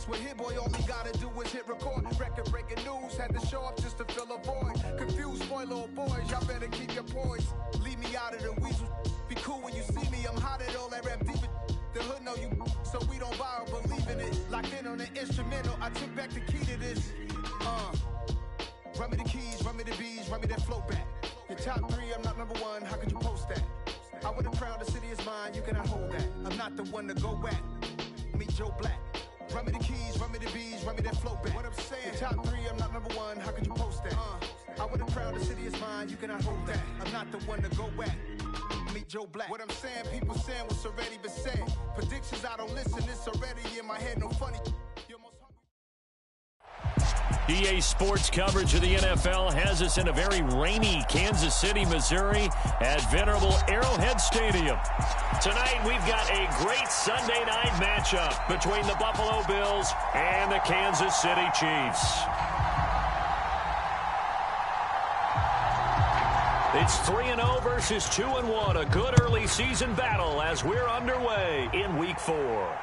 That's what Hit Boy only gotta do is hit record. Record-breaking news, had to show up just to fill a void. Confused, spoiled little boys, y'all better keep your poise. Leave me out of the weasel. Be cool when you see me, I'm hot at all that rap deep. The hood know you, so we don't borrow, believe in it. Locked in on the instrumental, I took back the key to this. Run me the keys, run me the bees, run me that flow back. Your top 3, I'm not number 1, how could you post that? I would have crowned the city is mine, you cannot hold that. I'm not the one to go back. Meet Joe Black. Run me the keys, run me the bees, run me that flow back. What I'm saying, your top 3, I'm not number 1, how could you post that? I would have crowned the city is mine, you cannot hold that. I'm not the one to go back. Meet Joe Black. What I'm saying, people saying what's already been said. Predictions, I don't listen, it's already in my head, no funny. EA Sports coverage of the NFL has us in a very rainy Kansas City, Missouri at venerable Arrowhead Stadium. Tonight, we've got a great Sunday night matchup between the Buffalo Bills and the Kansas City Chiefs. It's 3-0 versus 2-1, a good early season battle as we're underway in Week 4.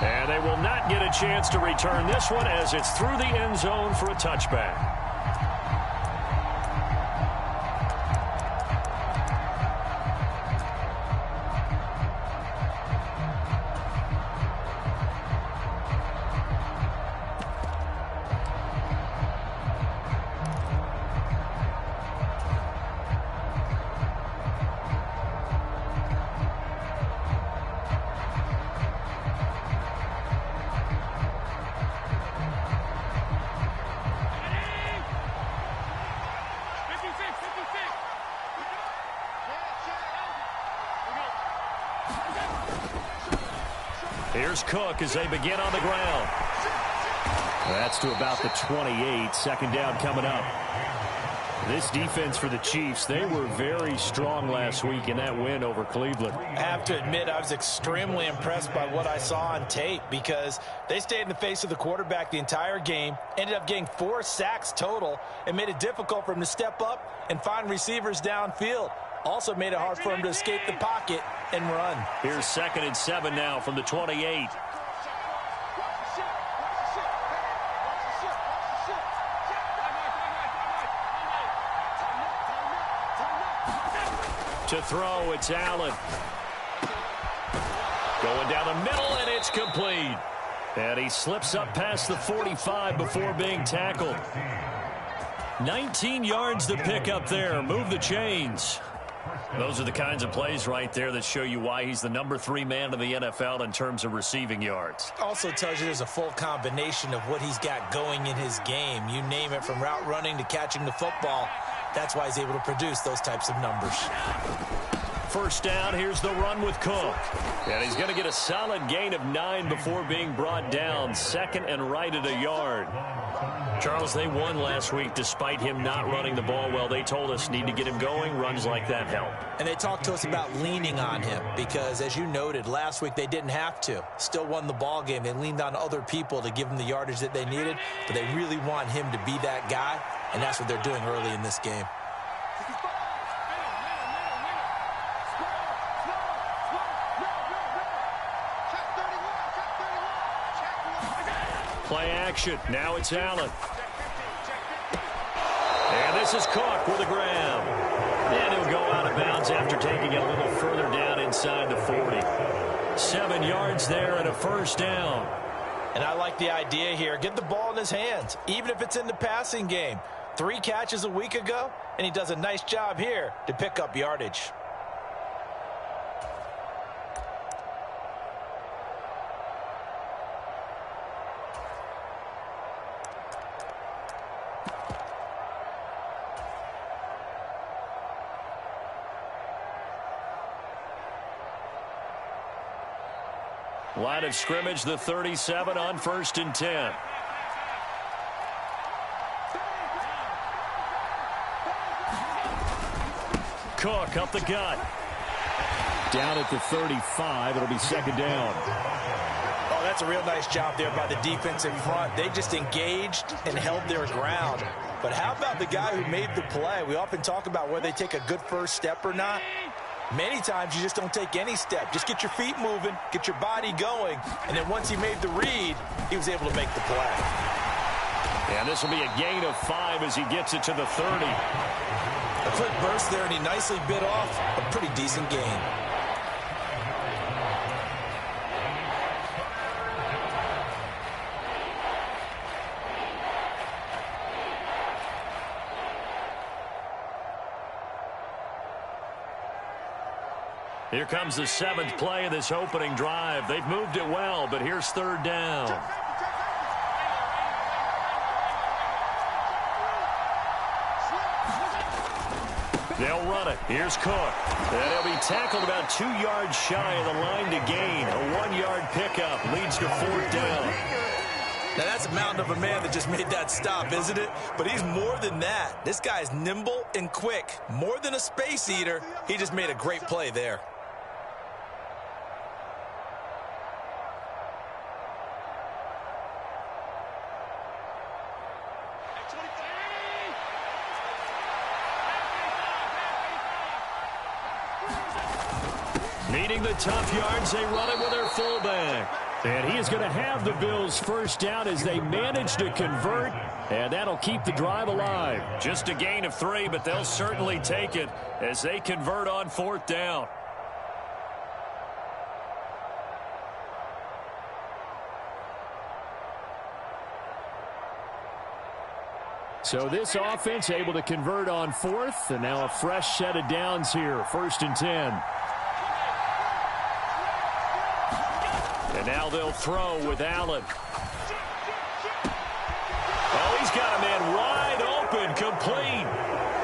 And they will not get a chance to return this one as it's through the end zone for a touchback. Here's Cook as they begin on the ground. That's to about the 28. Second down coming up. This defense for the Chiefs, they were very strong last week in that win over Cleveland. I have to admit, I was extremely impressed by what I saw on tape because they stayed in the face of the quarterback the entire game, ended up getting 4 sacks total, and made it difficult for him to step up and find receivers downfield. Also made it hard for him to escape the pocket and run. Here's 2nd and 7 now from the 28. To throw, it's Allen. Going down the middle, and it's complete. And he slips up past the 45 before being tackled. 19 yards to pick up there. Move the chains. Those are the kinds of plays right there that show you why he's the number 3 man in the NFL in terms of receiving yards. Also tells you there's a full combination of what he's got going in his game. You name it, from route running to catching the football. That's why he's able to produce those types of numbers. First down, here's the run with Cook. And he's going to get a solid gain of 9 before being brought down. 2nd and right at a yard. Charles, they won last week despite him not running the ball well. They told us need to get him going. Runs like that help. And they talked to us about leaning on him because, as you noted, last week they didn't have to. Still won the ball game. They leaned on other people to give them the yardage that they needed, but they really want him to be that guy, and that's what they're doing early in this game. Play action. Now it's Allen. And this is Cook with the grab. And he'll go out of bounds after taking it a little further down inside the 40. 7 yards there and a first down. And I like the idea here. Get the ball in his hands, even if it's in the passing game. 3 catches a week ago, and he does a nice job here to pick up yardage. Line of scrimmage, the 37 on 1st and 10. Cook up the gut. Down at the 35, it'll be 2nd down. Oh, that's a real nice job there by the defense in front. They just engaged and held their ground. But how about the guy who made the play? We often talk about whether they take a good first step or not. Many times you just don't take any step. Just get your feet moving, get your body going, and then once he made the read, he was able to make the play. And this will be a gain of 5 as he gets it to the 30. A quick burst there, and he nicely bit off a pretty decent gain. Here comes the 7th play of this opening drive. They've moved it well, but here's 3rd down. They'll run it. Here's Cook. And he'll be tackled about 2 yards shy of the line to gain. A 1-yard pickup leads to 4th down. Now, that's a mountain of a man that just made that stop, isn't it? But he's more than that. This guy's nimble and quick. More than a space eater, he just made a great play there. Needing the tough yards, they run it with their fullback. And he is going to have the Bills' first down as they manage to convert, and that'll keep the drive alive. Just a gain of 3, but they'll certainly take it as they convert on 4th down. So this offense able to convert on 4th, and now a fresh set of downs here, 1st and 10. And now they'll throw with Allen. Oh, he's got a man wide open, complete.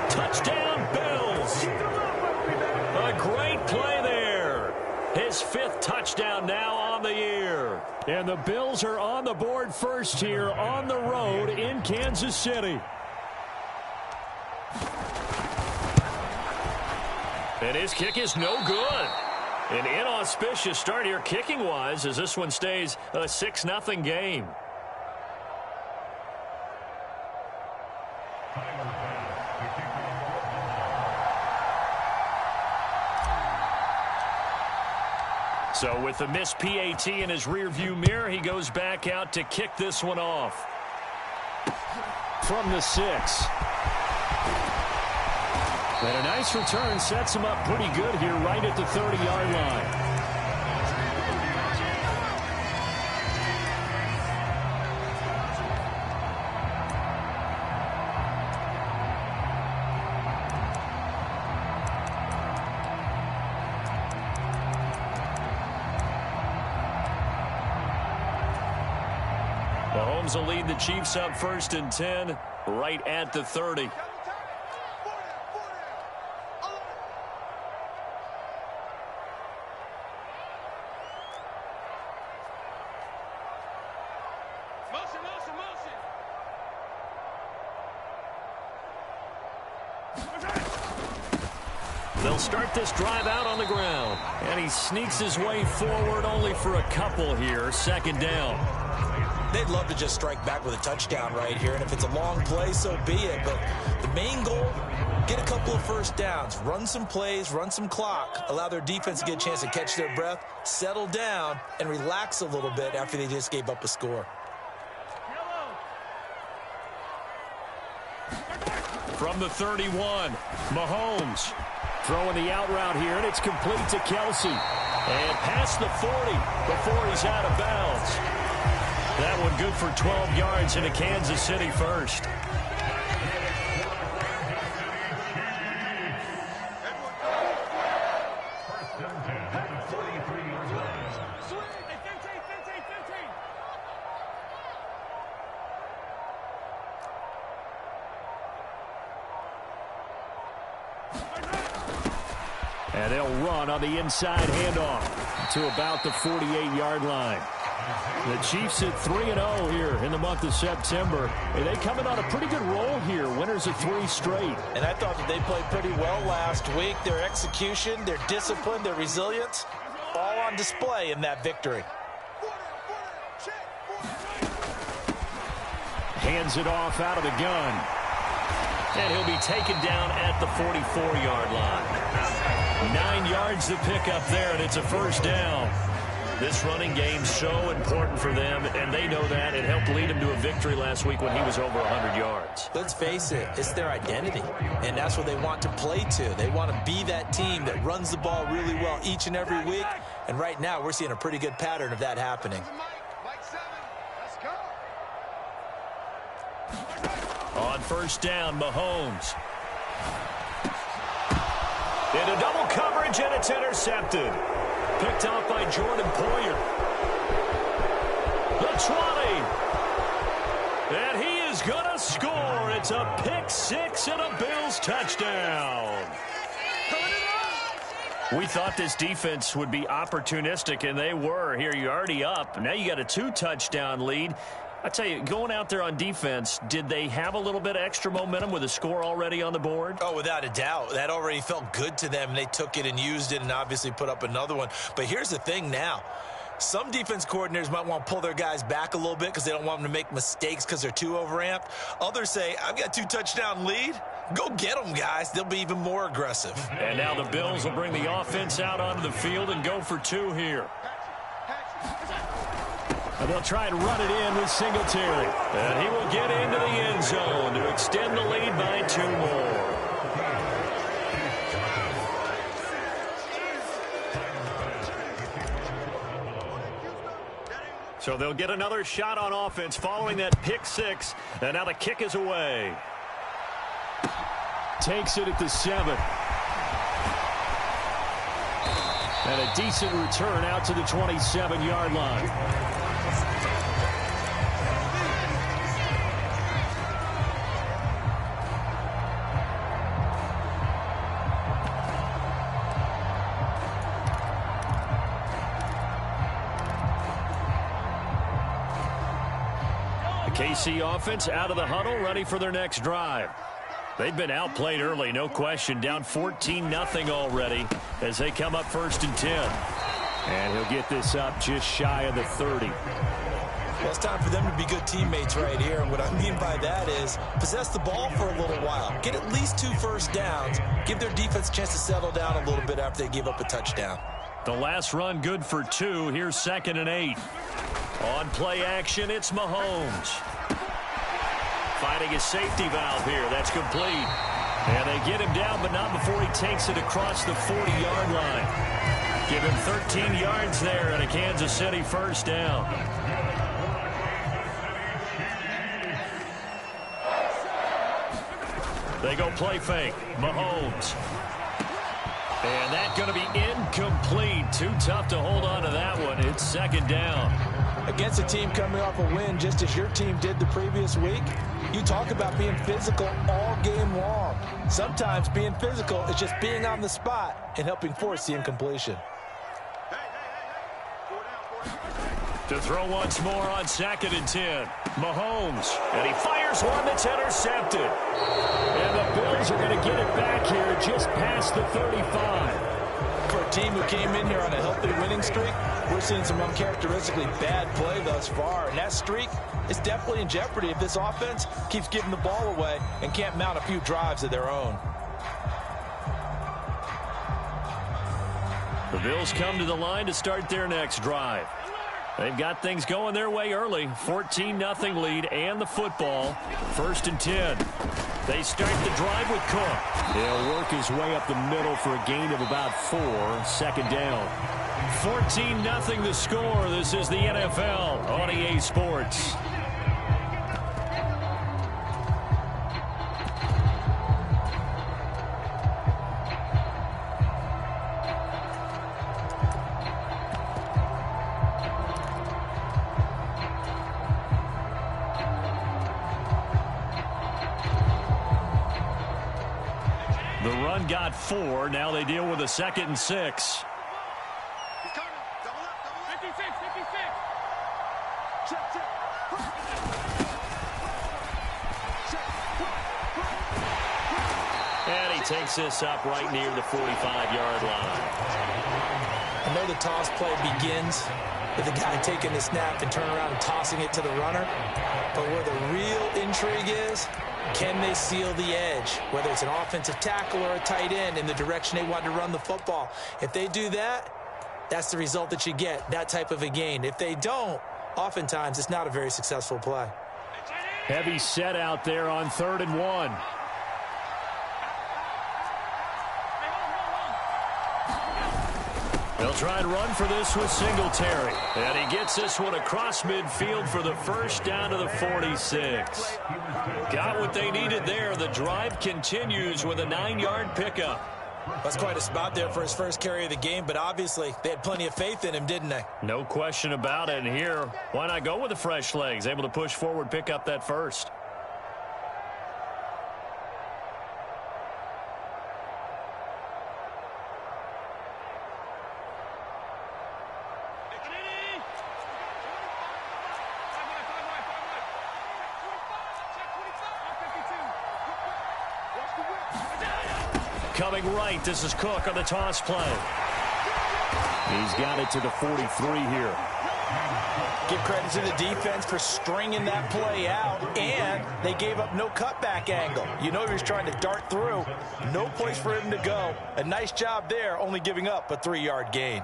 Touchdown, Bills. A great play there. His 5th touchdown now on the year. And the Bills are on the board first here on the road in Kansas City. And his kick is no good. An inauspicious start here kicking-wise as this one stays a 6-0 game. So with the missed PAT in his rearview mirror, he goes back out to kick this one off. From the 6. And a nice return sets him up pretty good here right at the 30-yard line. Mahomes will lead the Chiefs up 1st and 10 right at the 30. They'll start this drive out on the ground. And he sneaks his way forward only for a couple here. 2nd down. They'd love to just strike back with a touchdown right here. And if it's a long play, so be it. But the main goal, get a couple of 1st downs. Run some plays, run some clock. Allow their defense to get a chance to catch their breath, settle down, and relax a little bit after they just gave up a score. From the 31, Mahomes throwing the out route here, and it's complete to Kelsey. And past the 40 before he's out of bounds. That one good for 12 yards into Kansas City first. And they'll run on the inside handoff to about the 48-yard line. The Chiefs at 3-0 here in the month of September. And they coming on a pretty good roll here. Winners of 3 straight. And I thought that they played pretty well last week. Their execution, their discipline, their resilience, all on display in that victory. Hands it off out of the gun. And he'll be taken down at the 44-yard line. 9 yards to pick up there, and it's a first down. This running game's so important for them, and they know that. It helped lead them to a victory last week when he was over 100 yards. Let's face it, it's their identity, and that's what they want to play to. They want to be that team that runs the ball really well each and every week, and right now we're seeing a pretty good pattern of that happening. On first down, Mahomes. Into double coverage, and it's intercepted. Picked off by Jordan Poyer. The 20. And he is going to score. It's a pick six and a Bills touchdown. We thought this defense would be opportunistic, and they were. Here, you're already up. Now you got a 2-touchdown lead. I tell you, going out there on defense, did they have a little bit of extra momentum with a score already on the board? Oh, without a doubt. That already felt good to them. They took it and used it and obviously put up another one. But here's the thing now. Some defense coordinators might want to pull their guys back a little bit because they don't want them to make mistakes because they're too overamped. Others say, I've got a 2-touchdown lead. Go get them, guys. They'll be even more aggressive. And now the Bills will bring the offense out onto the field and go for 2 here. And they'll try and run it in with Singletary. And he will get into the end zone to extend the lead by 2 more. So they'll get another shot on offense following that pick 6. And now the kick is away. Takes it at the 7. And a decent return out to the 27-yard line. KC offense out of the huddle, ready for their next drive. They've been outplayed early, no question. Down 14-0 already as they come up 1st and 10. And he'll get this up just shy of the 30. Well, it's time for them to be good teammates right here. And what I mean by that is possess the ball for a little while. Get at least 2 first downs. Give their defense a chance to settle down a little bit after they give up a touchdown. The last run good for 2. Here's 2nd and 8. On play action, it's Mahomes. Finding his safety valve here. That's complete. And they get him down, but not before he takes it across the 40-yard line. Give him 13 yards there and a Kansas City first down. They go play fake. Mahomes. And that's going to be incomplete. Too tough to hold on to that one. It's 2nd down. Against a team coming off a win just as your team did the previous week, you talk about being physical all game long. Sometimes being physical is just being on the spot and helping force the incompletion. To throw once more on 2nd and 10. Mahomes. And he fires one that's intercepted. And the Bills are going to get it back here just past the 35. For a team who came in here on a healthy winning streak, we're seeing some uncharacteristically bad play thus far. And that streak is definitely in jeopardy if this offense keeps giving the ball away and can't mount a few drives of their own. The Bills come to the line to start their next drive. They've got things going their way early. 14-0 lead and the football. 1st and 10. They start the drive with Cook. He'll work his way up the middle for a gain of about 4. 2nd down. 14-0 the score. This is the NFL on EA Sports. The run got 4. Now they deal with a 2nd and 6. And he takes this up right near the 45-yard line. I know the toss play begins with the guy taking the snap and turning around and tossing it to the runner. But where the real intrigue is, can they seal the edge, whether it's an offensive tackle or a tight end in the direction they want to run the football? If they do that, that's the result that you get, that type of a gain. If they don't, oftentimes it's not a very successful play. Heavy set out there on 3rd and 1. They'll try and run for this with Singletary. And he gets this one across midfield for the first down to the 46. Got what they needed there. The drive continues with a 9-yard pickup. That's quite a spot there for his first carry of the game, but obviously they had plenty of faith in him, didn't they? No question about it. And here, why not go with the fresh legs? Able to push forward, pick up that first. Coming right, this is Cook on the toss play. He's got it to the 43 here. Give credit to the defense for stringing that play out, and they gave up no cutback angle. You know he was trying to dart through. No place for him to go. A nice job there, only giving up a 3-yard gain.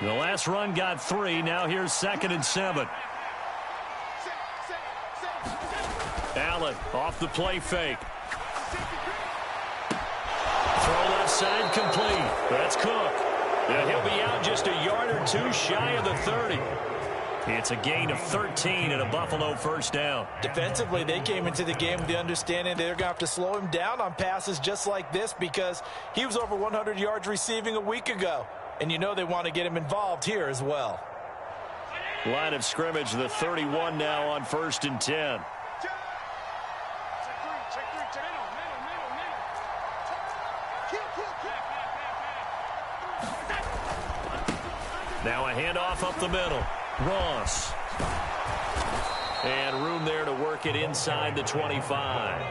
The last run got 3. Now here's 2nd and 7. Allen off the play fake. Throw left side complete. That's Cook. And he'll be out just a yard or 2 shy of the 30. It's a gain of 13 and a Buffalo first down. Defensively, they came into the game with the understanding they're going to have to slow him down on passes just like this because he was over 100 yards receiving a week ago. And you know they want to get him involved here as well. Line of scrimmage, the 31 now on 1st and 10. Now a handoff up the middle. Ross. And room there to work it inside the 25.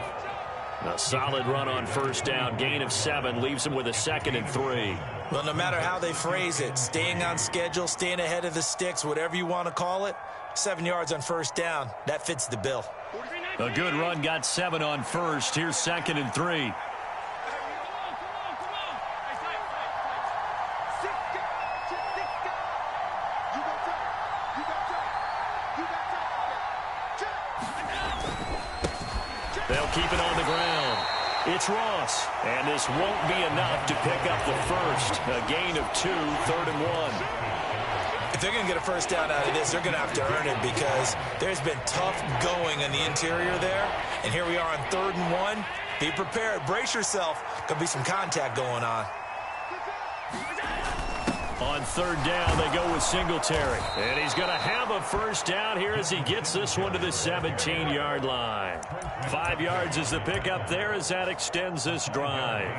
A solid run on first down. Gain of 7 leaves him with a 2nd and 3. Well, no matter how they phrase it, staying on schedule, staying ahead of the sticks, whatever you want to call it, 7 yards on first down, that fits the bill. A good run, got 7 on first. Here's 2nd and 3. They'll keep it on the ground. It's Ross, and this won't be enough to pick up the first. A gain of 2, 3rd and 1. If they're going to get a first down out of this, they're going to have to earn it because there's been tough going in the interior there. And here we are on 3rd and 1. Be prepared. Brace yourself. Could be some contact going on. On 3rd down, they go with Singletary. And he's going to have a first down here as he gets this one to the 17-yard line. 5 yards is the pickup there as that extends this drive.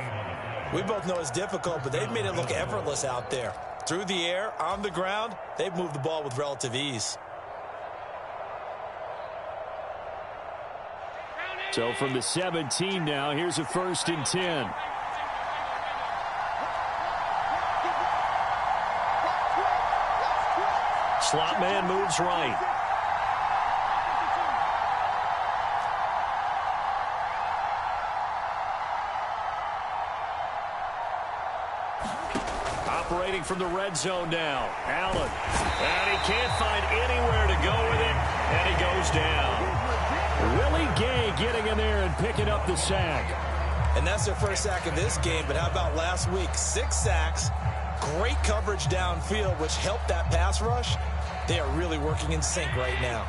We both know it's difficult, but they've made it look effortless out there. Through the air, on the ground, they've moved the ball with relative ease. So from the 17 now, here's a 1st and 10. Slot man moves right. Operating from the red zone now. Allen. And he can't find anywhere to go with it. And he goes down. Willie Gay getting in there and picking up the sack. And that's their first sack of this game. But how about last week? 6 sacks. Great coverage downfield, which helped that pass rush. They are really working in sync right now.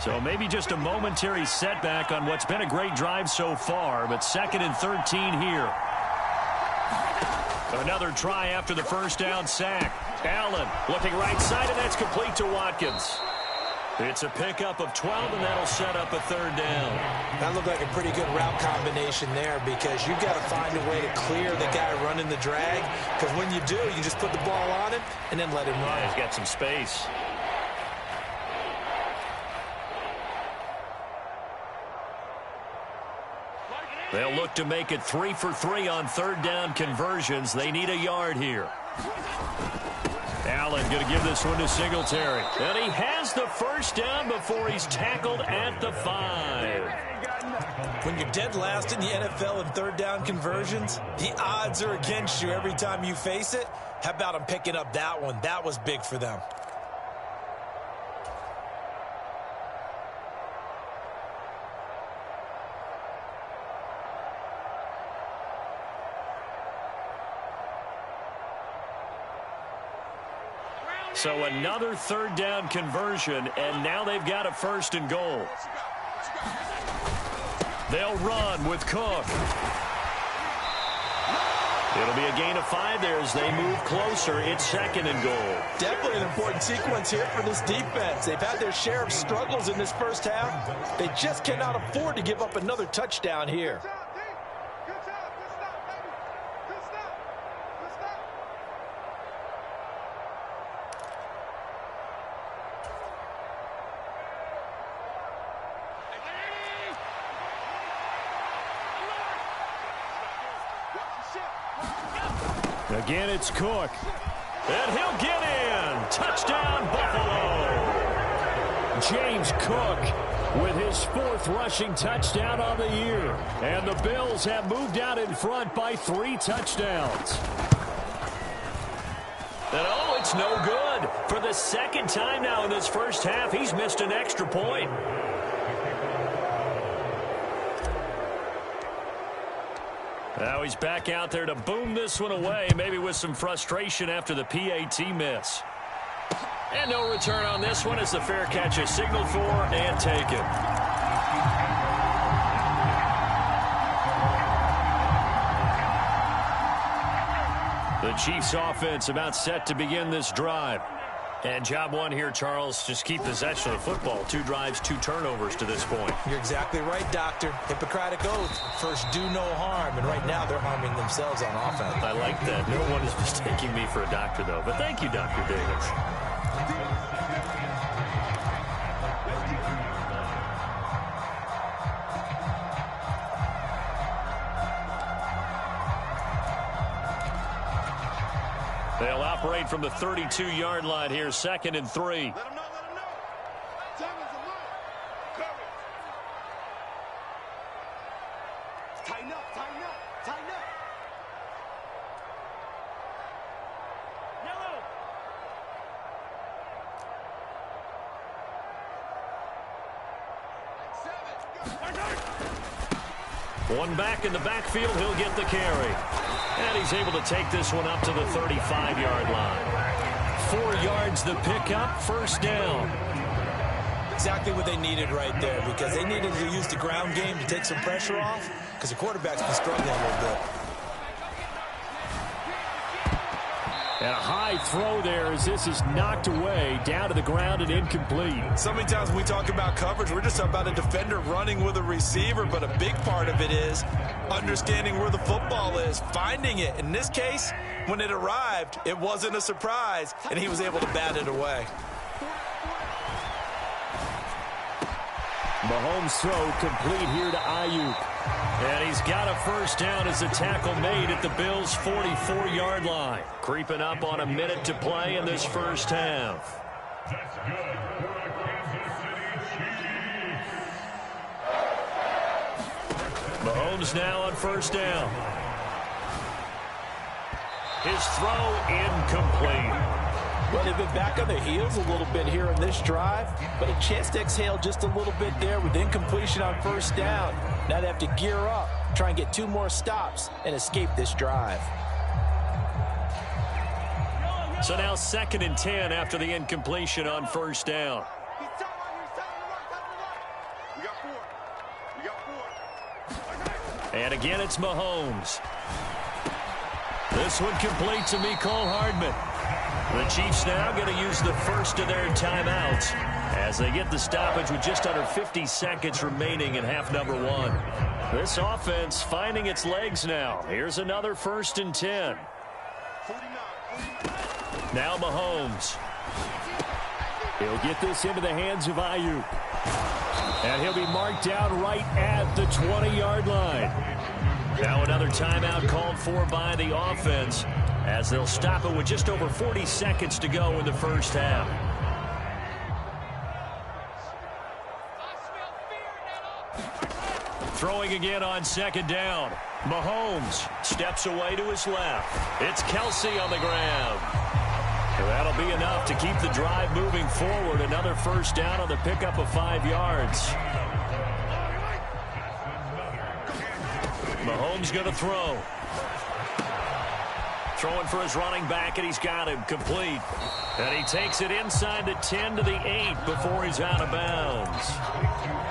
So maybe just a momentary setback on what's been a great drive so far, but 2nd and 13 here. Another try after the first down sack. Allen looking right side, and that's complete to Watkins. It's a pickup of 12, and that'll set up a 3rd down. That looked like a pretty good route combination there because you've got to find a way to clear the guy running the drag, because when you do, you just put the ball on him and then let him run. He's got some space. They'll look to make it 3 for 3 on third down conversions. They need a yard here. Allen going to give this one to Singletary. And he has the first down before he's tackled at the 5. When you're dead last in the NFL in third down conversions, the odds are against you every time you face it. How about him picking up that one? That was big for them. So another third down conversion, and now they've got a 1st and goal. They'll run with Cook. It'll be a gain of 5 there as they move closer. It's 2nd and goal. Definitely an important sequence here for this defense. They've had their share of struggles in this first half. They just cannot afford to give up another touchdown here. Again, it's Cook. And he'll get in. Touchdown, Buffalo. James Cook with his 4th rushing touchdown on the year. And the Bills have moved out in front by 3 touchdowns. And oh, it's no good. For the 2nd time now in this first half, he's missed an extra point. Now he's back out there to boom this one away, maybe with some frustration after the PAT miss. And no return on this one as the fair catch is signaled for and taken. The Chiefs offense about set to begin this drive. And job one here, Charles, just keep possession of the football. 2 drives, 2 turnovers to this point. You're exactly right, Doctor. Hippocratic oath. First, do no harm. And right now, they're harming themselves on offense. I like that. No one is mistaking me for a doctor, though. But thank you, Dr. Davis. They'll operate from the 32-yard line here, 2nd and 3. Let him know, let him know. Time is a month. Cover. Tighten up, tighten up, tighten up. Yellow. One back in the backfield, he'll get the carry. And he's able to take this one up to the 35-yard line. 4 yards the pickup, 1st down. Exactly what they needed right there, because they needed to use the ground game to take some pressure off, because the quarterback's been struggling a little bit. And a high throw there as this is knocked away, down to the ground and incomplete. So many times when we talk about coverage, we're just about a defender running with a receiver, but a big part of it is understanding where the football is, finding it. In this case, when it arrived, it wasn't a surprise, and he was able to bat it away. Mahomes' throw complete here to Ayuk. And he's got a 1st down as the tackle made at the Bills' 44-yard line. Creeping up on a minute to play in this first half. Mahomes now on 1st down. His throw incomplete. Well, they've been back on their heels a little bit here in this drive, but a chance to exhale just a little bit there with incompletion on 1st down. Now they have to gear up, try and get 2 more stops, and escape this drive. So now 2nd and 10 after the incompletion on 1st down. And again, it's Mahomes. This one complete to Mecole Hardman. The Chiefs now going to use the first of their timeouts as they get the stoppage with just under 50 seconds remaining in half number 1. This offense finding its legs now. Here's another 1st and 10. Now Mahomes. He'll get this into the hands of Ayuk. And he'll be marked down right at the 20-yard line. Now another timeout called for by the offense as they'll stop it with just over 40 seconds to go in the first half. Throwing again on second down. Mahomes steps away to his left. It's Kelsey on the ground. That'll be enough to keep the drive moving forward. Another first down on the pickup of 5 yards. Mahomes going to throw. Throwing for his running back, and he's got him complete. And he takes it inside the 10 to the 8 before he's out of bounds.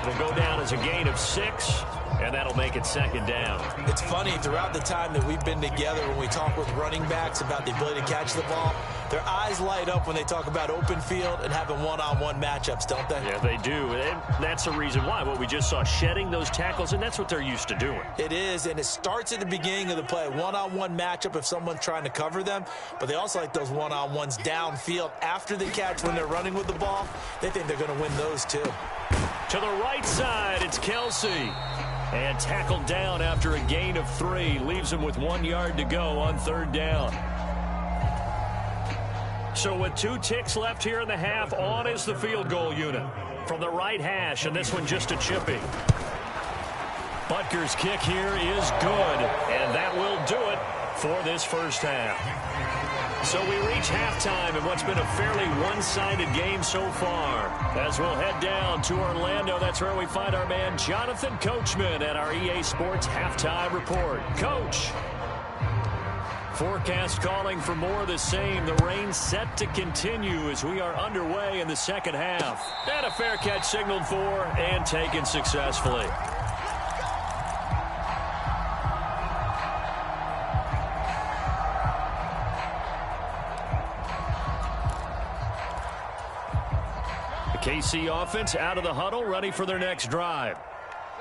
It'll go down as a gain of 6. And that'll make it second down. It's funny, throughout the time that we've been together, when we talk with running backs about the ability to catch the ball, their eyes light up when they talk about open field and having one-on-one matchups, don't they? Yeah, they do. And that's the reason why. What we just saw, shedding those tackles, and that's what they're used to doing. It is, and it starts at the beginning of the play. One-on-one matchup if someone's trying to cover them, but they also like those one-on-ones downfield after the catch when they're running with the ball. They think they're going to win those too. To the right side, it's Kelsey. And tackled down after a gain of 3. Leaves him with 1 yard to go on third down. So with 2 ticks left here in the half, on is the field goal unit. From the right hash, and this one just a chippy. Butker's kick here is good, and that will do it for this first half. So we reach halftime in what's been a fairly one-sided game so far. As we'll head down to Orlando, that's where we find our man Jonathan Coachman at our EA Sports Halftime Report. Coach. Forecast calling for more of the same. The rain set to continue as we are underway in the second half. And a fair catch signaled for and taken successfully. KC offense out of the huddle, ready for their next drive.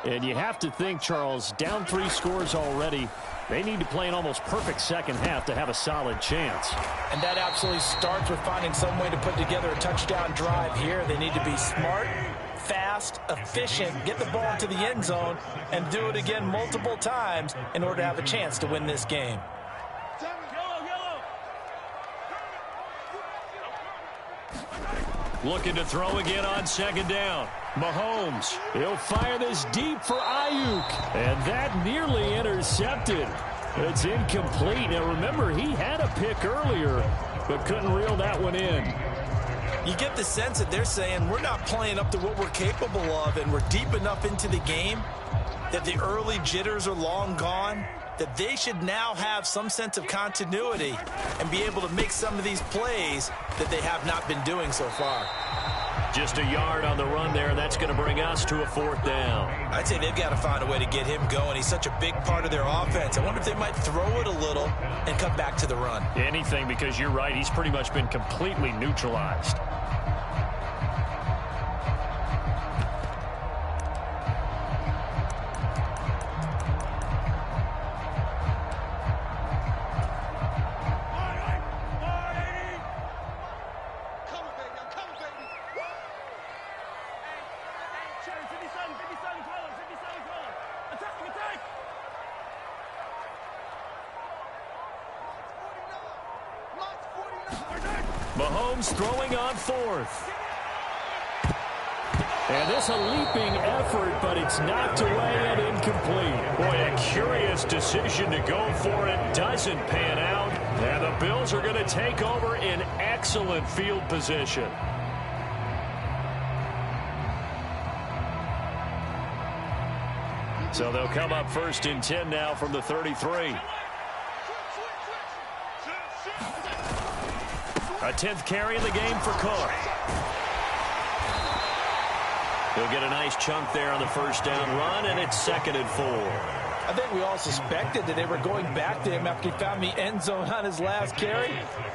And you have to think, Charles, down 3 scores already. They need to play an almost perfect second half to have a solid chance. And that absolutely starts with finding some way to put together a touchdown drive here. They need to be smart, fast, efficient, get the ball into the end zone, and do it again multiple times in order to have a chance to win this game. Looking to throw again on second down. Mahomes, he'll fire this deep for Ayuk. And that nearly intercepted. It's incomplete. Now remember, he had a pick earlier, but couldn't reel that one in. You get the sense that they're saying we're not playing up to what we're capable of, and we're deep enough into the game that the early jitters are long gone, that they should now have some sense of continuity and be able to make some of these plays that they have not been doing so far. Just a yard on the run there, and that's going to bring us to a fourth down. I'd say they've got to find a way to get him going. He's such a big part of their offense. I wonder if they might throw it a little and come back to the run. Anything, because you're right, he's pretty much been completely neutralized. Mahomes throwing on fourth. And this a leaping effort, but it's knocked away and incomplete. Boy, a curious decision to go for it. Doesn't pan out. And the Bills are going to take over in excellent field position. So they'll come up first and 10 now from the 33. A 10th carry in the game for Cook. He'll get a nice chunk there on the first down run, and it's 2nd and 4. I think we all suspected that they were going back to him after he found the end zone on his last carry,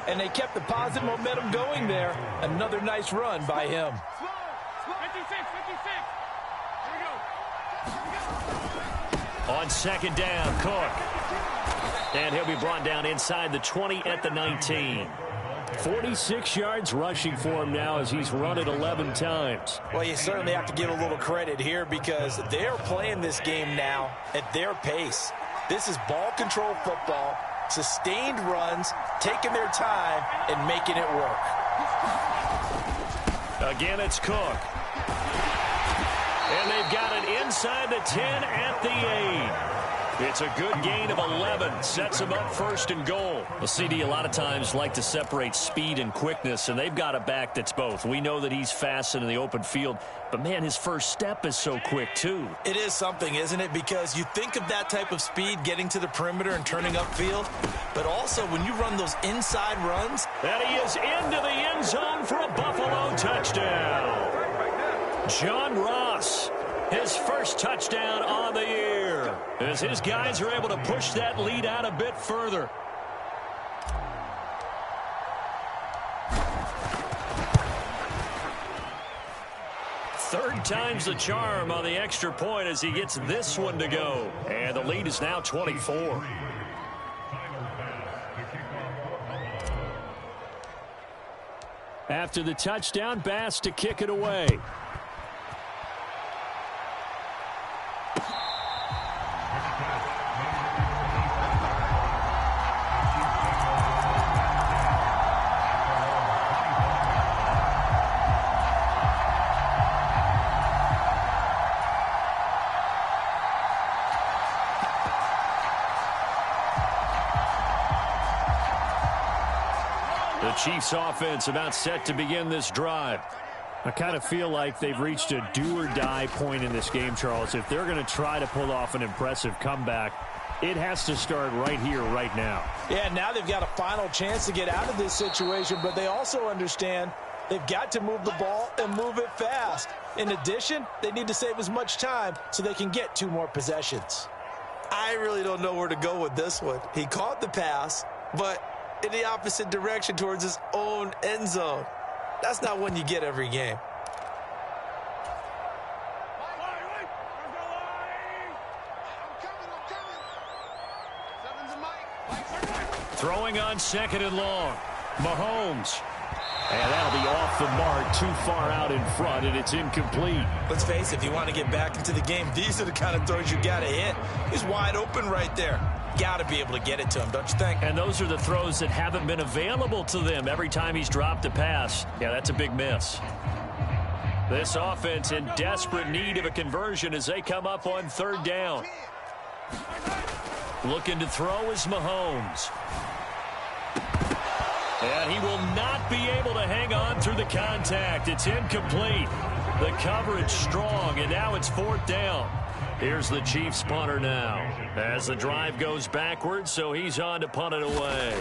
and they kept the positive momentum going there. Another nice run by him. 56. Here we go. On second down, Cook. And he'll be brought down inside the 20 at the 19. 46 yards rushing for him now as he's run it 11 times. Well, you certainly have to give a little credit here because they're playing this game now at their pace. This is ball control football, sustained runs, taking their time, and making it work. Again, it's Cook. And they've got it inside the 10 at the 8. It's a good gain of 11. Sets them up first and goal. Well, CD, a lot of times like to separate speed and quickness, and they've got a back that's both. We know that he's fast in the open field, but, man, his first step is so quick, too. It is something, isn't it? Because you think of that type of speed getting to the perimeter and turning upfield, but also when you run those inside runs. And he is into the end zone for a Buffalo touchdown. John Ross, his first touchdown on the year, as his guys are able to push that lead out a bit further. Third time's the charm on the extra point as he gets this one to go. And the lead is now 24. After the touchdown, Bass to kick it away. The Chiefs offense about set to begin this drive. I kind of feel like they've reached a do-or-die point in this game, Charles. If they're going to try to pull off an impressive comeback, it has to start right here, right now. Yeah, now they've got a final chance to get out of this situation, but they also understand they've got to move the ball and move it fast. In addition, they need to save as much time so they can get 2 more possessions. I really don't know where to go with this one. He caught the pass, but in the opposite direction towards his own end zone. That's not one you get every game. Throwing on second and long. Mahomes. And that'll be off the mark, too far out in front, and it's incomplete. Let's face it, if you want to get back into the game, these are the kind of throws you got to hit. He's wide open right there. Got to be able to get it to him, don't you think? And those are the throws that haven't been available to them every time he's dropped a pass. Yeah, that's a big miss. This offense in desperate need of a conversion as they come up on third down. Looking to throw is Mahomes. And he will not be able to hang on through the contact. It's incomplete. The coverage strong, and now it's fourth down. Here's the Chiefs punter now as the drive goes backwards, so he's on to punt it away.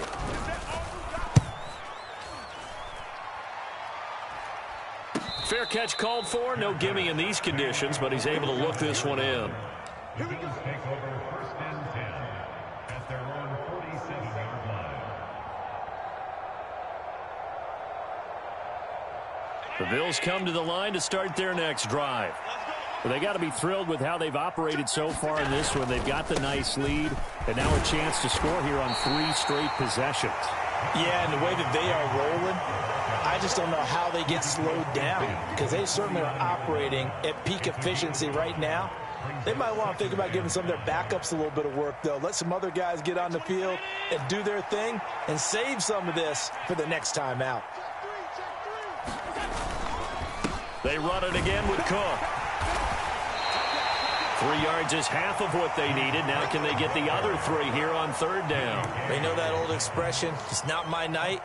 Fair catch called for. No gimme in these conditions, but he's able to look this one in. Here we go. Take over first and 10 at their own 47-yard line. The Bills come to the line to start their next drive. Well, they got to be thrilled with how they've operated so far in this one. They've got the nice lead, and now a chance to score here on 3 straight possessions. Yeah, and the way that they are rolling, I just don't know how they get slowed down because they certainly are operating at peak efficiency right now. They might want to think about giving some of their backups a little bit of work, though. Let some other guys get on the field and do their thing and save some of this for the next time out. They run it again with Cook. 3 yards is half of what they needed. Now can they get the other 3 here on third down? They know that old expression, it's not my night.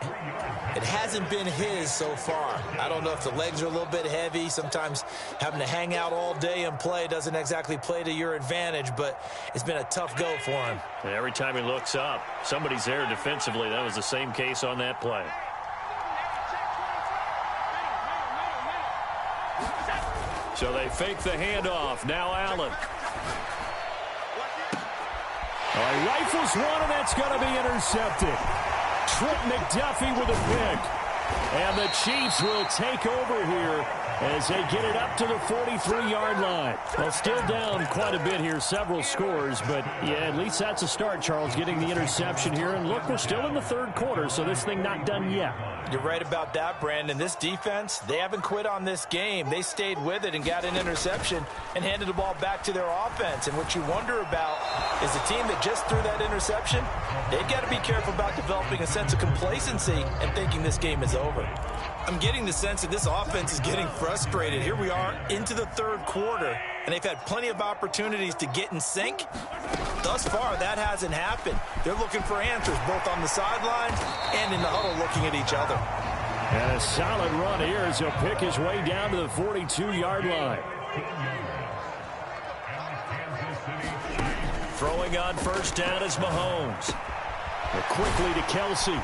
It hasn't been his so far. I don't know if the legs are a little bit heavy. Sometimes having to hang out all day and play doesn't exactly play to your advantage, but it's been a tough go for him. And every time he looks up, somebody's there defensively. That was the same case on that play. So they fake the handoff. Now Allen. Rifles one, and that's going to be intercepted. Trent McDuffie with a pick. And the Chiefs will take over here as they get it up to the 43-yard line. Well, still down quite a bit here, several scores, but yeah, at least that's a start, Charles, getting the interception here. And look, we're still in the third quarter, so this thing not done yet. You're right about that, Brandon. This defense, they haven't quit on this game. They stayed with it and got an interception and handed the ball back to their offense. And what you wonder about is the team that just threw that interception, they've got to be careful about developing a sense of complacency and thinking this game is over. I'm getting the sense that this offense is getting frustrated. Here we are into the third quarter, and they've had plenty of opportunities to get in sync. Thus far, that hasn't happened. They're looking for answers both on the sidelines and in the huddle looking at each other. And a solid run here as he'll pick his way down to the 42-yard line. Throwing on first down is Mahomes. Quickly to Kelsey.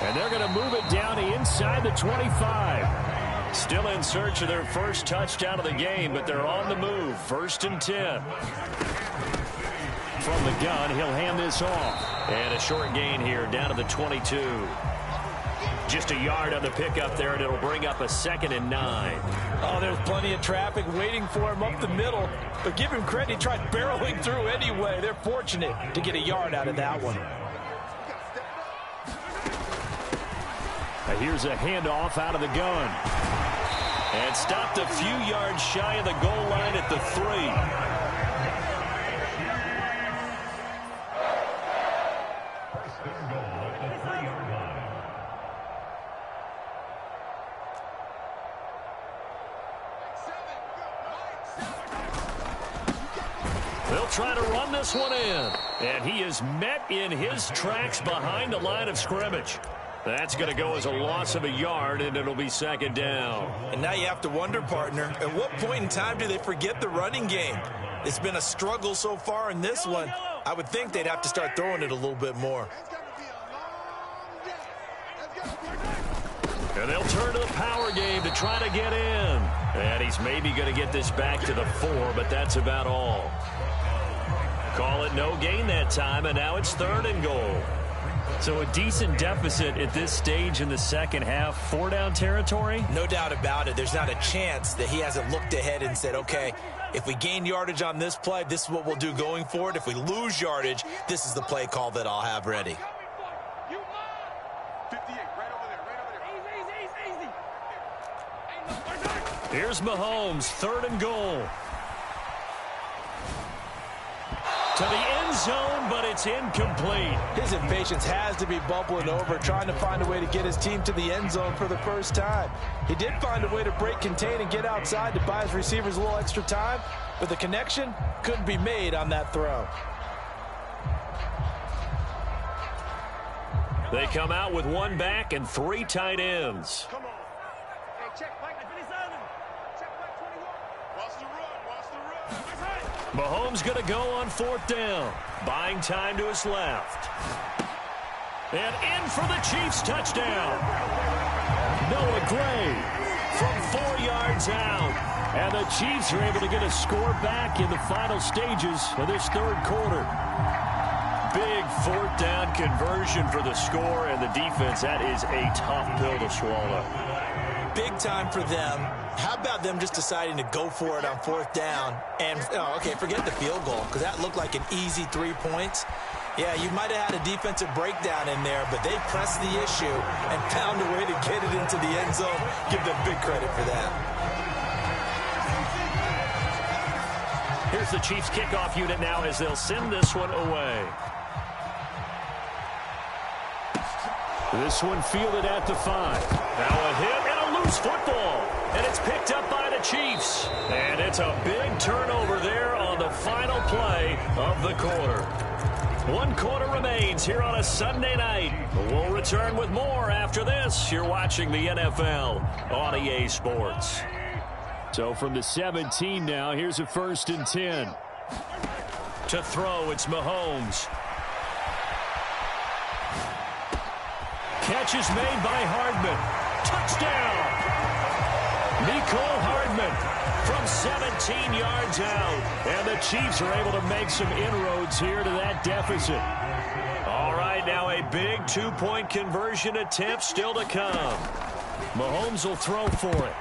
And they're going to move it down inside the 25. Still in search of their first touchdown of the game, but they're on the move. 1st and 10. From the gun, he'll hand this off. And a short gain here down to the 22. Just a yard on the pickup there, and it'll bring up a 2nd and 9. Oh, there's plenty of traffic waiting for him up the middle. But give him credit, he tried barreling through anyway. They're fortunate to get a yard out of that one. Here's a handoff out of the gun. And stopped a few yards shy of the goal line at the 3. First and goal at the 3-yard line. They'll try to run this one in. And he is met in his tracks behind the line of scrimmage. That's going to go as a loss of a yard, and it'll be 2nd down. And now you have to wonder, partner, at what point in time do they forget the running game? It's been a struggle so far in this one. I would think they'd have to start throwing it a little bit more. And they'll turn to the power game to try to get in. And he's maybe going to get this back to the 4, but that's about all. Call it no gain that time, and now it's 3rd and goal. So a decent deficit at this stage in the second half. 4-down territory? No doubt about it. There's not a chance that he hasn't looked ahead and said, okay, if we gain yardage on this play, this is what we'll do going forward. If we lose yardage, this is the play call that I'll have ready. 58, right over there. Here's Mahomes, 3rd and goal. To the end zone, but it's incomplete. His impatience has to be bubbling over, trying to find a way to get his team to the end zone for the first time. He did find a way to break contain and get outside to buy his receivers a little extra time, but the connection couldn't be made on that throw. They come out with 1 back and 3 tight ends. Come on. Hey, check back. Check back 21. Watch the run. Mahomes going to go on 4th down. Buying time to his left. And in for the Chiefs touchdown. Noah Gray from 4 yards out. And the Chiefs are able to get a score back in the final stages of this third quarter. Big 4th down conversion for the score, and the defense, that is a tough pill to swallow. Big time for them. How about them just deciding to go for it on 4th down? And, okay, forget the field goal, because that looked like an easy 3 points. Yeah, you might have had a defensive breakdown in there, but they pressed the issue and found a way to get it into the end zone. Give them big credit for that. Here's the Chiefs kickoff unit now as they'll send this one away. This one fielded at the 5. Now a hit and a loose football. And it's picked up by the Chiefs. And it's a big turnover there on the final play of the quarter. 1 quarter remains here on a Sunday night. We'll return with more after this. You're watching the NFL on EA Sports. So from the 17 now, here's a 1st and 10. To throw, it's Mahomes. Catch is made by Hardman. Touchdown! Nicole Hardman from 17 yards out. And the Chiefs are able to make some inroads here to that deficit. All right, now a a big two-point conversion attempt still to come. Mahomes will throw for it.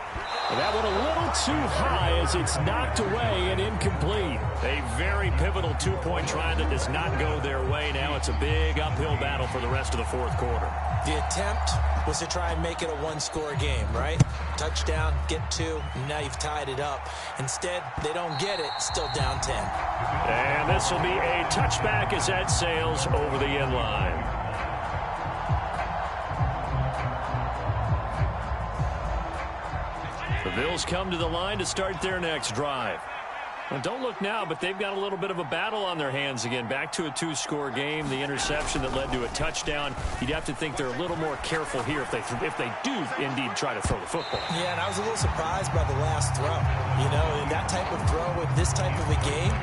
That one a little too high as it's knocked away and incomplete. A very pivotal two-point try that does not go their way. Now it's a big uphill battle for the rest of the fourth quarter. The attempt was to try and make it a one-score game, right? Touchdown, get two, and now you've tied it up. Instead, they don't get it, still down 10. And this will be a touchback as that sails over the end line. The Bills come to the line to start their next drive. Well, don't look now, but they've got a little bit of a battle on their hands again. Back to a two-score game. The interception that led to a touchdown. You'd have to think they're a little more careful here if they do indeed try to throw the football. Yeah, and I was a little surprised by the last throw. You know, in that type of throw with this type of a game,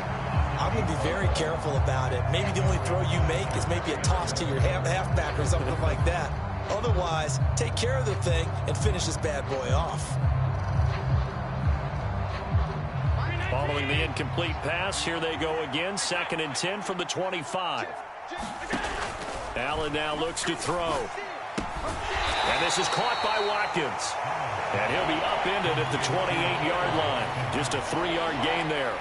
I'm going to be very careful about it. Maybe the only throw you make is maybe a toss to your halfback or something like that. Otherwise, take care of the thing and finish this bad boy off. Following the incomplete pass, here they go again. 2nd and 10 from the 25. Allen now looks to throw. And this is caught by Watkins. And he'll be upended at the 28-yard line. Just a 3-yard gain there.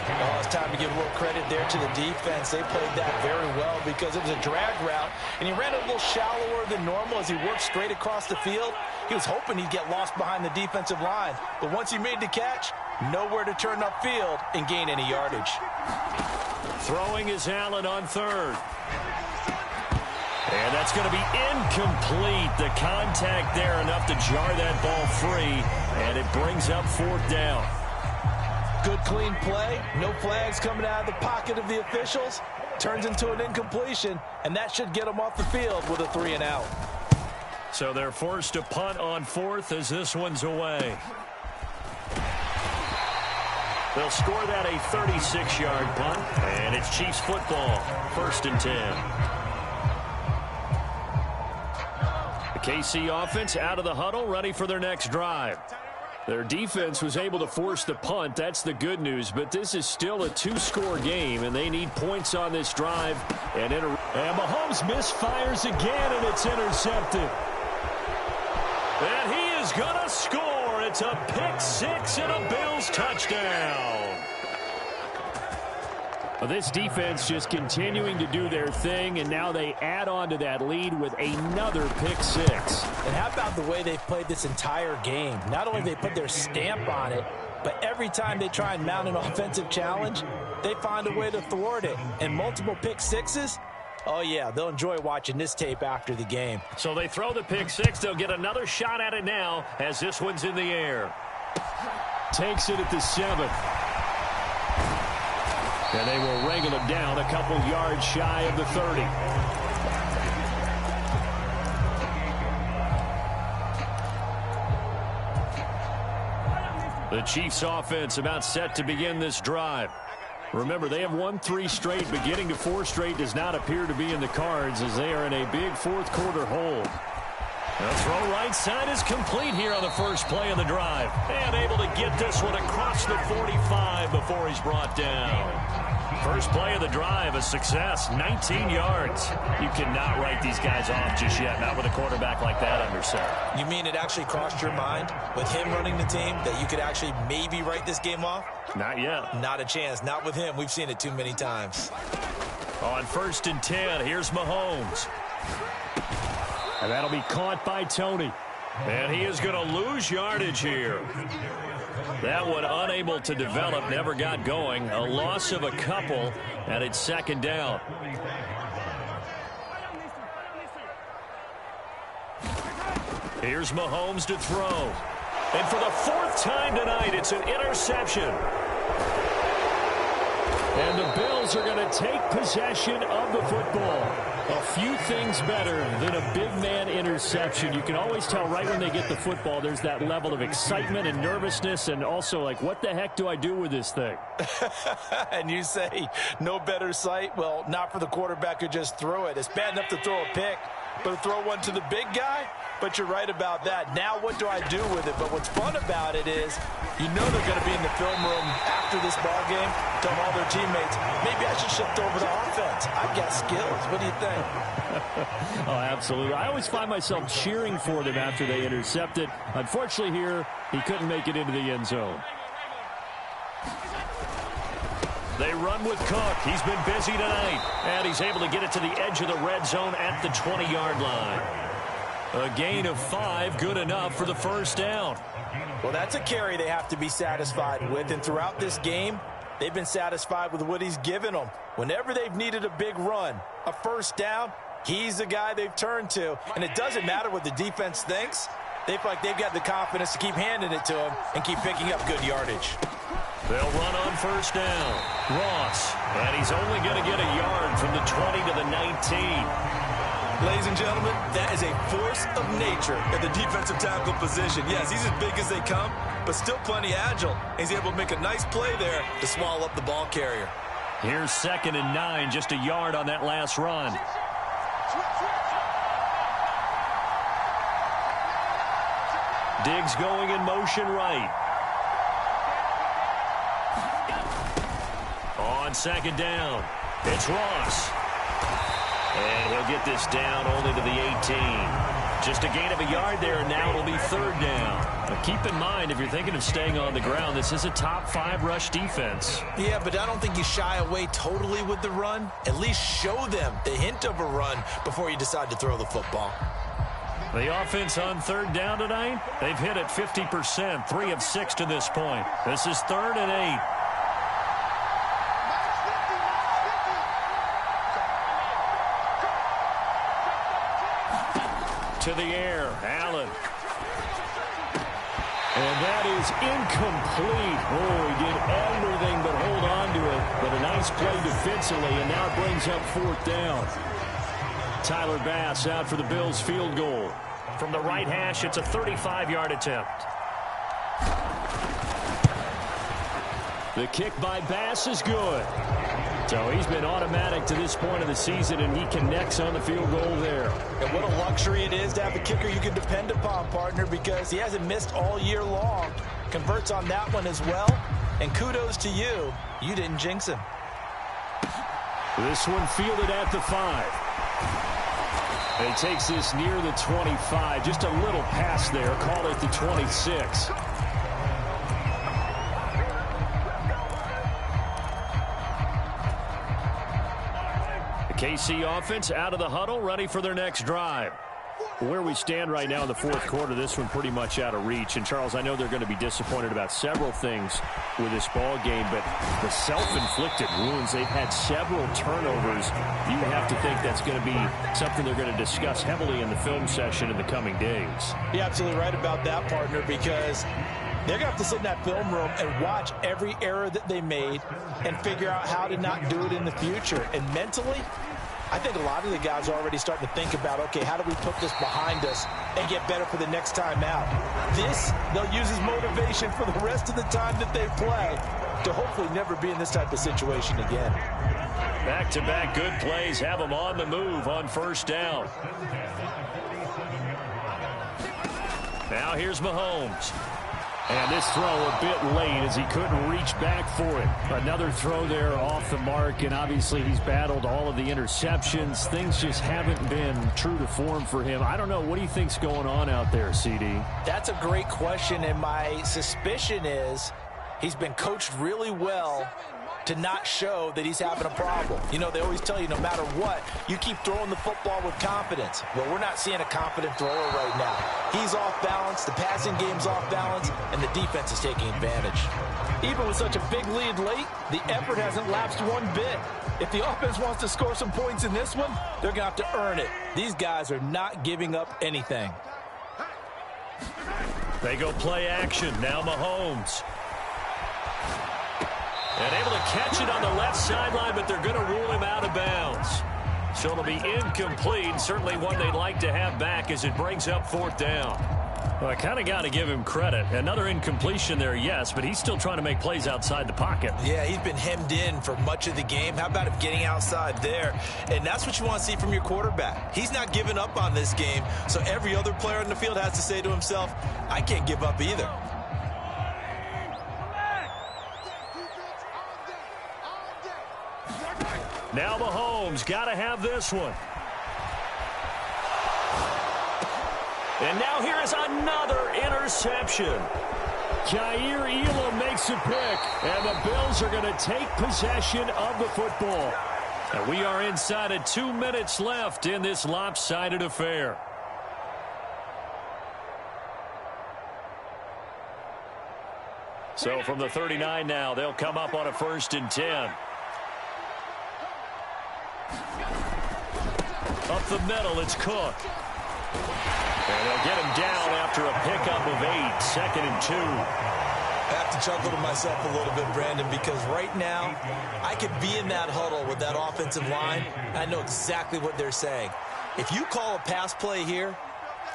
Oh, it's time to give a little credit there to the defense. They played that very well because it was a drag route, and he ran a little shallower than normal as he worked straight across the field. He was hoping he'd get lost behind the defensive line, but once he made the catch, nowhere to turn upfield and gain any yardage. Throwing is Allen on 3rd. And that's going to be incomplete. The contact there enough to jar that ball free, and it brings up 4th down. Good, clean play. No flags coming out of the pocket of the officials. Turns into an incompletion, and that should get them off the field with a 3-and-out. So they're forced to punt on 4th as this one's away. They'll score that a 36-yard punt, and it's Chiefs football, 1st and 10. The KC offense out of the huddle, ready for their next drive. Their defense was able to force the punt. That's the good news, but this is still a two-score game, and they need points on this drive. And Mahomes misfires again, and it's intercepted. And he is going to score. It's a pick-6 and a Bills touchdown. Well, this defense just continuing to do their thing, and now they add on to that lead with another pick-6. And how about the way they've played this entire game? Not only they put their stamp on it, but every time they try and mount an offensive challenge, they find a way to thwart it. And multiple pick-6s, oh, yeah, they'll enjoy watching this tape after the game. So they throw the pick-6. They'll get another shot at it now as this one's in the air. Takes it at the 7. And they will wrangle him down a couple yards shy of the 30. The Chiefs offense about set to begin this drive. Remember, they have won 3 straight, but getting to 4 straight does not appear to be in the cards as they are in a big fourth quarter hole. The throw right side is complete here on the first play of the drive. And able to get this one across the 45 before he's brought down. First play of the drive, a success, 19 yards. You cannot write these guys off just yet, not with a quarterback like that under center. You mean it actually crossed your mind with him running the team that you could actually maybe write this game off? Not yet. Not a chance. Not with him. We've seen it too many times. On 1st and 10, here's Mahomes. And that'll be caught by Tony. And he is going to lose yardage here. That one unable to develop, never got going. A loss of a couple, and it's 2nd down. Here's Mahomes to throw. And for the 4th time tonight, it's an interception. And the Bills are going to take possession of the football. A few things better than a big man interception. You can always tell right when they get the football, there's that level of excitement and nervousness, and also like, what the heck do I do with this thing? And you say, no better sight? Well, not for the quarterback who just threw it. It's bad enough to throw a pick, but to throw one to the big guy? but you're right about that. Now what do I do with it? But what's fun about it is you know they're going to be in the film room after this ball game, telling all their teammates, maybe I should shift over to offense. I've got skills. What do you think? Oh, absolutely. I always find myself cheering for them after they intercept it. Unfortunately here, he couldn't make it into the end zone. They run with Cook. He's been busy tonight. And he's able to get it to the edge of the red zone at the 20-yard line. A gain of 5, good enough for the first down. Well, that's a carry they have to be satisfied with. And throughout this game, they've been satisfied with what he's given them. Whenever they've needed a big run, a first down, he's the guy they've turned to. And it doesn't matter what the defense thinks. They feel like they've got the confidence to keep handing it to him and keep picking up good yardage. They'll run on first down. Ross, and he's only going to get a yard from the 20 to the 19. Ladies and gentlemen, that is a force of nature at the defensive tackle position. Yes, he's as big as they come, but still plenty agile. He's able to make a nice play there to swallow up the ball carrier. Here's 2nd and 9, just a yard on that last run. Diggs going in motion right. On 2nd down, it's Ross. And he'll get this down only to the 18. Just a gain of a yard there, and now it'll be 3rd down. Now keep in mind, if you're thinking of staying on the ground, this is a top 5 rush defense. Yeah, but I don't think you shy away totally with the run. At least show them the hint of a run before you decide to throw the football. The offense on 3rd down tonight, they've hit it 50%, 3 of 6 to this point. This is 3rd and 8. To the air, Allen. And that is incomplete. Oh, he did everything but hold on to it. But a nice play defensively, and now it brings up 4th down. Tyler Bass out for the Bills field goal. From the right hash, it's a 35-yard attempt. The kick by Bass is good. So he's been automatic to this point of the season, and he connects on the field goal there. And what a luxury it is to have a kicker you can depend upon, partner, because he hasn't missed all year long. Converts on that one as well. And kudos to you. You didn't jinx him. This one fielded at the 5. And he takes this near the 25. Just a little pass there. Call it the 26. KC offense out of the huddle, ready for their next drive. Where we stand right now in the 4th quarter, this one pretty much out of reach. And, Charles, I know they're going to be disappointed about several things with this ball game, but the self-inflicted wounds, they've had several turnovers. You have to think that's going to be something they're going to discuss heavily in the film session in the coming days. You're absolutely right about that, partner, because they're going to have to sit in that film room and watch every error that they made and figure out how to not do it in the future. And mentally, I think a lot of the guys are already starting to think about, okay, how do we put this behind us and get better for the next time out? This, they'll use as motivation for the rest of the time that they play to hopefully never be in this type of situation again. Back-to-back good plays have them on the move on 1st down. Now here's Mahomes. And this throw a bit late as he couldn't reach back for it. Another throw there off the mark, and obviously he's battled all of the interceptions. Things just haven't been true to form for him. I don't know. What do you think's going on out there, CD? That's a great question, and my suspicion is he's been coached really well to not show that he's having a problem. You know, they always tell you no matter what, you keep throwing the football with confidence. Well, we're not seeing a confident thrower right now. He's off balance, the passing game's off balance, and the defense is taking advantage. Even with such a big lead late, the effort hasn't lapsed one bit. If the offense wants to score some points in this one, they're going to have to earn it. These guys are not giving up anything. They go play action. Now Mahomes. And able to catch it on the left sideline, but they're going to rule him out of bounds. So it'll be incomplete. Certainly one they'd like to have back as it brings up 4th down. Well, I kind of got to give him credit. Another incompletion there, yes, but he's still trying to make plays outside the pocket. Yeah, he's been hemmed in for much of the game. How about him getting outside there? And that's what you want to see from your quarterback. He's not giving up on this game, so every other player in the field has to say to himself, I can't give up either. Now Mahomes got to have this one. And now here is another interception. Jair Elam makes a pick, and the Bills are going to take possession of the football. And we are inside of 2 minutes left in this lopsided affair. So from the 39 now, they'll come up on a 1st and 10. Up the middle, it's Cook. And they'll get him down after a pickup of 8, 2nd and 2. I have to chuckle to myself a little bit, Brandon, because right now I could be in that huddle with that offensive line. I know exactly what they're saying. If you call a pass play here,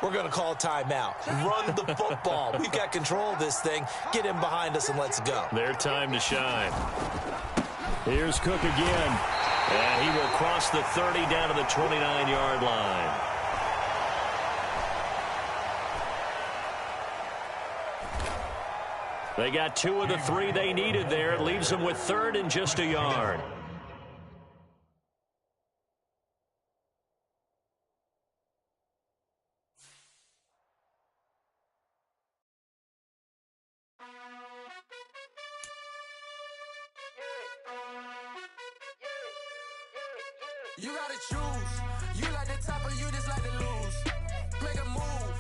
we're going to call a timeout. Run the football. We've got control of this thing. Get him behind us and let's go. Their time to shine. Here's Cook again. And he will cross the 30 down to the 29-yard line. They got 2 of the 3 they needed there. It leaves them with 3rd and just a yard. You gotta choose. You like the top or you just like to lose. Make a move.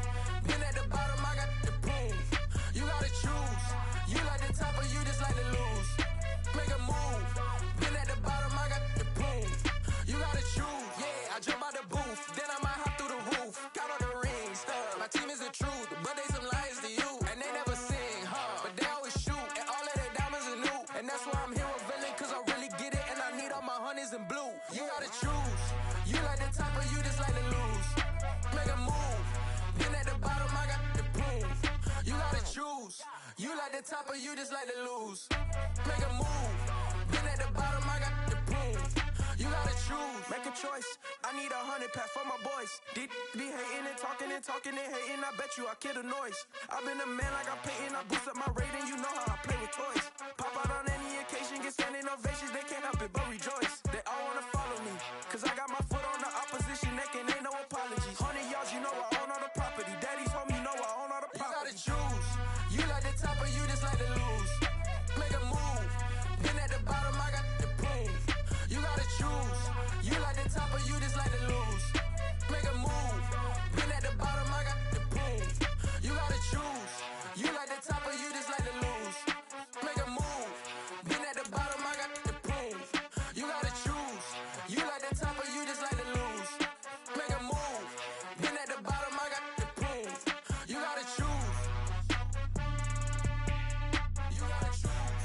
Been at the bottom, I got the proof. You gotta choose. You like the top or you just like to lose. Make a move. Been at the bottom, I got the proof. You gotta choose. Yeah, I jump out the booth. Then I might hop through the roof. Count on the rings. My team is the truth, but they some liars to you. And they never sing, but they always shoot. And all of their diamonds are new. And that's why I'm here with villain, cause I really get it. And I need all my honeys in blue. You gotta choose. You like the top or you just like to lose. Make a move. Been at the bottom, I got the proof. You gotta choose. You like the top or you just like to lose. Make a move. Been at the bottom, I got the proof. You gotta choose. Make a choice. I need 100 pack for my boys. Be hating and talking and hating. I bet you I kill the noise. I've been a man like I'm Peyton. I boost up my rating. You know how I play with toys. Pop out on any occasion, get standing ovations. They can't help it but rejoice. They all wanna follow me, cause I got my foot on the opposition neck and ain't no apologies. 100 yards, you know I own all the property. Daddy's home, you know I own all the property. You gotta choose. You like the top or you just like to lose. Make a move. Been at the bottom, I got the proof. You gotta choose. You like the top or you just like to lose. Make a move. Been at the bottom, I got the proof. You gotta choose. You like the top or you just like to lose. Make a move. Been at the bottom, I got the proof. You gotta choose. You like the top or you just like to lose. Make a move. Been at the bottom, I got the proof. You gotta choose. You gotta choose.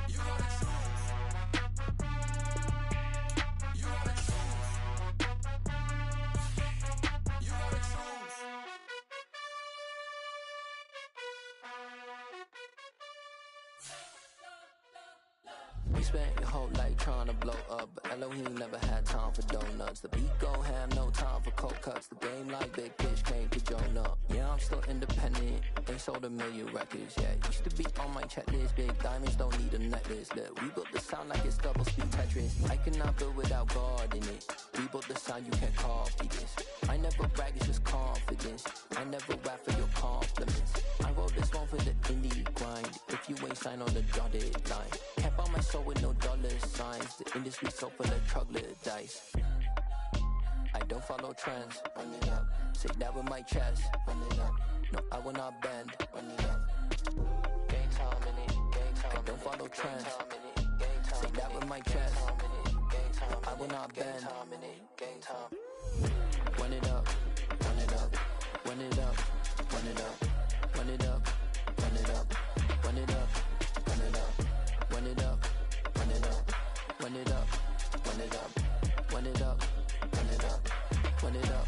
You gotta choose. You gotta choose. You gotta choose. You spent your whole life trying to blow up, but Elohim never had time for donuts. The beat gon' have no time for cold cuts. The game like Big Fish came to Jonah. Yeah, I'm still independent, ain't sold a million records yet. Used to be on my checklist, big diamonds don't need a necklace. Look, we built the sound like it's double speed Tetris. I cannot build without God in it. We built the sound, you can't copy this. I never brag, it's just confidence. I never rap for your compliments. I wrote this one for the indie grind. If you ain't signed on the dotted line, can't buy my soul with no dollar signs. The industry so full of troglodytes. I don't follow trends. Run it up. Say that with my chest. Run it up. No, I will not bend. Run it up. Game time in it. Game time. I don't follow trends. Say that with my chest. No, I will not bend. Game time. Run it up. Run it up. Run it up. Run it up. Run it up. Run it up. Run it up. Run it up. Run it up. Run it up. Run it up. Run it up. Run it up. Run it up. Run it up.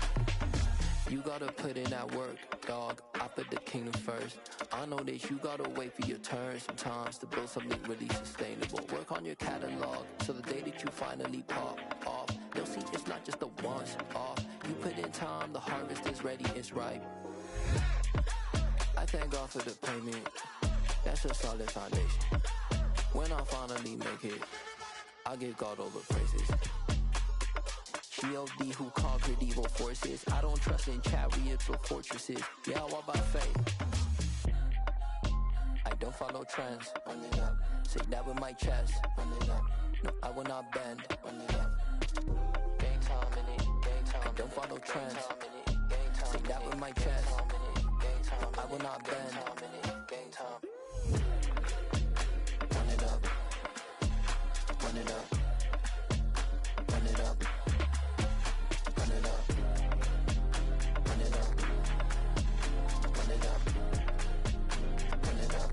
You gotta put in that work, dog. I put the kingdom first. I know that you gotta wait for your turn sometimes to build something really sustainable. Work on your catalog so the day that you finally pop off, they'll see it's not just a once off. You put in time, the harvest is ready, it's ripe. I thank God for the payment. That's a solid foundation. When I finally make it, I give God all the praises. G.O.D. who conquered evil forces. I don't trust in chariots or fortresses. Yeah, I walk by faith. I don't follow trends. Say that with my chest. No, I will not bend. Gang time in it. I don't follow trends. Say that with my chest. I will not bend. Gang time. Run it up. Run it up. Run it up. Run it up. Run it up. Run it up. Run it up.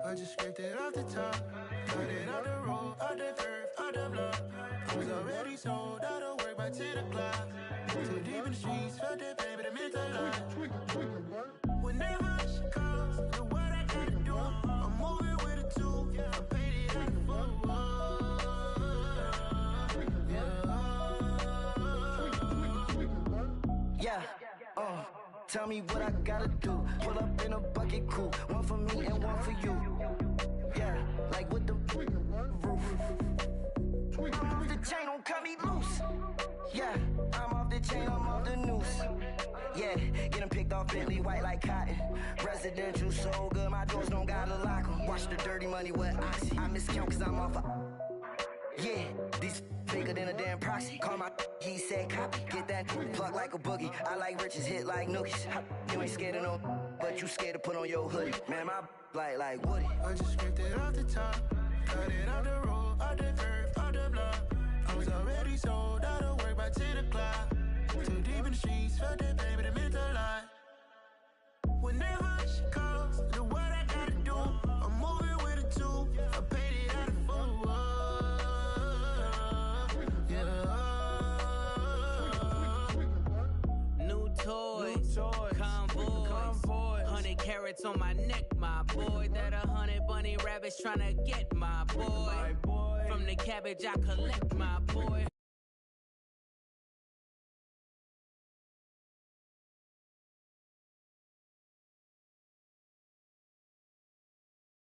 I just scraped it off the top, cut it out the road, out the curve, out the block. I was already sold out of work by 10 o'clock. Too deep in the streets, felt that baby, that meant a lot. Whenever she calls, do what I gotta do. I'm moving with a two, I paid it out the four. Yeah, tell me what I gotta do. Pull up in a bucket coupe, one for me and one for you. Yeah, like with the roof. I'm off the chain, don't cut me loose. Yeah, I'm off the chain, I'm off the noose. Yeah, getting picked off Bentley, white like cotton. Residential so good, my doors don't gotta lock 'em. Watch the dirty money with Oxy. I miscount cause I'm off yeah, these bigger than a damn proxy. Call my he said copy. Get that plug like a boogie. I like riches, hit like nookies. You ain't scared of no, but you scared to put on your hoodie. Man, my like Woody. I just scraped it off the top, cut it out the road, out the curve, out the block. I was already sold out of work by 10 o'clock. Too deep in the streets, felt that baby, that meant a lot. Whenever she calls, do what I gotta do. I'm moving with a two, I paid it out of four. Convoy, 100 carats on my neck, my boy. That 100 bunny rabbits tryna get my boy. From the cabbage I collect, my boy.